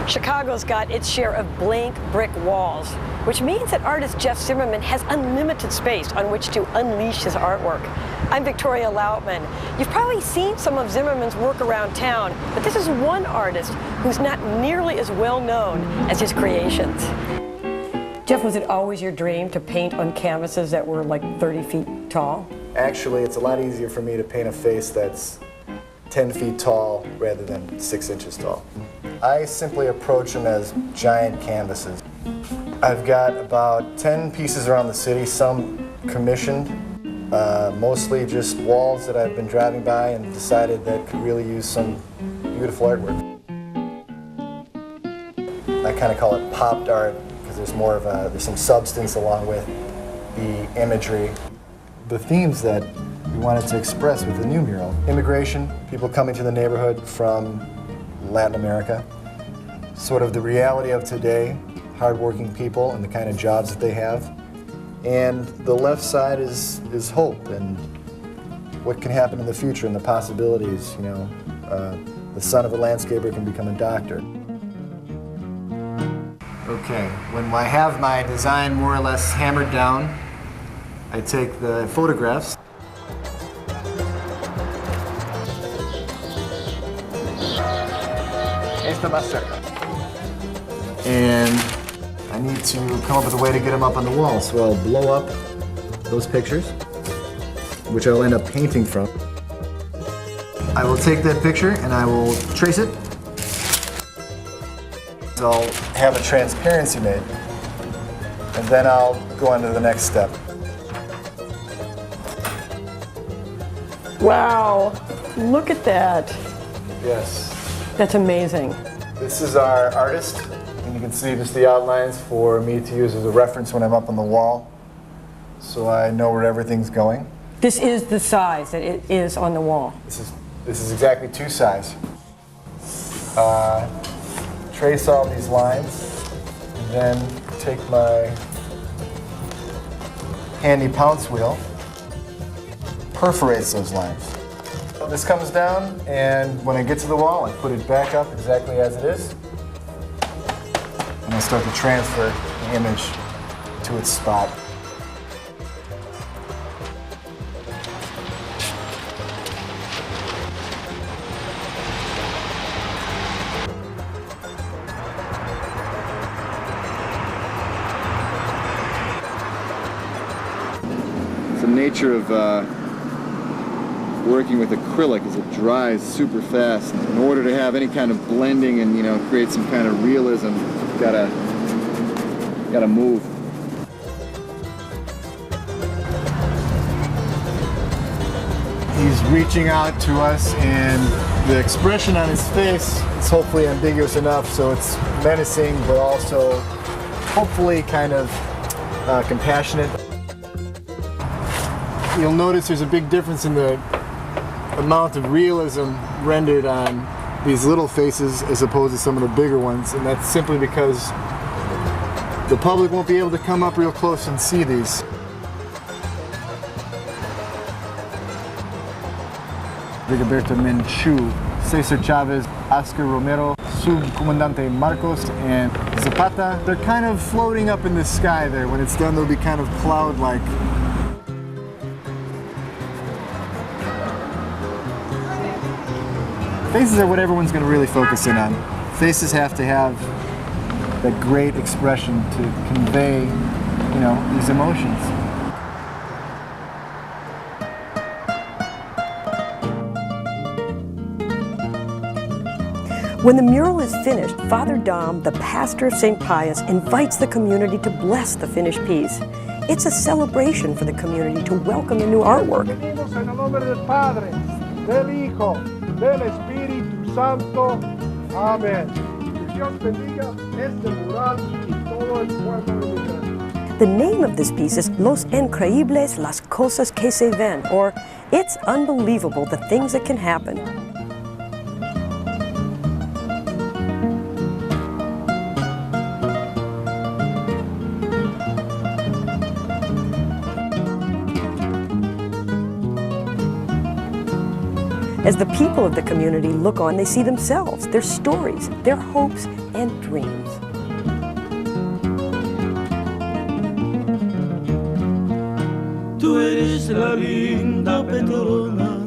Chicago's got its share of blank brick walls, which means that artist Jeff Zimmermann has unlimited space on which to unleash his artwork. I'm Victoria Lautmen. You've probably seen some of Zimmermann's work around town, but this is one artist who's not nearly as well known as his creations. Jeff, was it always your dream to paint on canvases that were like 30 feet tall? Actually, it's a lot easier for me to paint a face that's 10 feet tall rather than 6 inches tall. I simply approach them as giant canvases. I've got about 10 pieces around the city, some commissioned, mostly just walls that I've been driving by and decided that could really use some beautiful artwork. I kind of call it popped art because there's some substance along with the imagery. The themes that we wanted to express with the new mural: immigration, people coming to the neighborhood from Latin America, sort of the reality of today, hardworking people and the kind of jobs that they have. And the left side is hope and what can happen in the future and the possibilities. You know, the son of a landscaper can become a doctor. Okay, when I have my design more or less hammered down, I take the photographs. And I need to come up with a way to get them up on the wall, so I'll blow up those pictures, which I'll end up painting from. I will take that picture and I will trace it. So I'll have a transparency made, and then I'll go on to the next step. Wow, look at that. Yes. That's amazing. This is our artist, and you can see just the outlines for me to use as a reference when I'm up on the wall, so I know where everything's going. This is the size that it is on the wall. This is exactly 2 size. Trace all these lines, and then take my handy pounce wheel, perforates those lines. This comes down, and when I get to the wall, I put it back up exactly as it is, and I start to transfer the image to its spot. The nature of working with acrylic is it dries super fast. In order to have any kind of blending and create some kind of realism, you've gotta move. He's reaching out to us, and the expression on his face is hopefully ambiguous enough so it's menacing, but also hopefully kind of compassionate. You'll notice there's a big difference in the amount of realism rendered on these little faces as opposed to some of the bigger ones, and that's simply because the public won't be able to come up real close and see these. Rigoberto Menchú, Cesar Chavez, Oscar Romero, Subcomandante Marcos, and Zapata. They're kind of floating up in the sky there. When it's done, they'll be kind of cloud-like. Faces are what everyone's going to really focus in on. Faces have to have that great expression to convey, these emotions. When the mural is finished, Father Dom, the pastor of St. Pius, invites the community to bless the finished piece. It's a celebration for the community to welcome the new artwork. Del Espíritu Santo. Amén. Dios bendiga este mural y todo el pueblo de México. The name of this piece is Los Increíbles las cosas que se ven, or It's Unbelievable the Things That Can Happen. As the people of the community look on, they see themselves, their stories, their hopes and dreams. Tú eres la linda Petrona,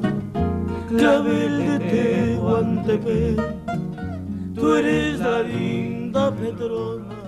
clavel de Tehuantepec. Tú eres la linda Petrona.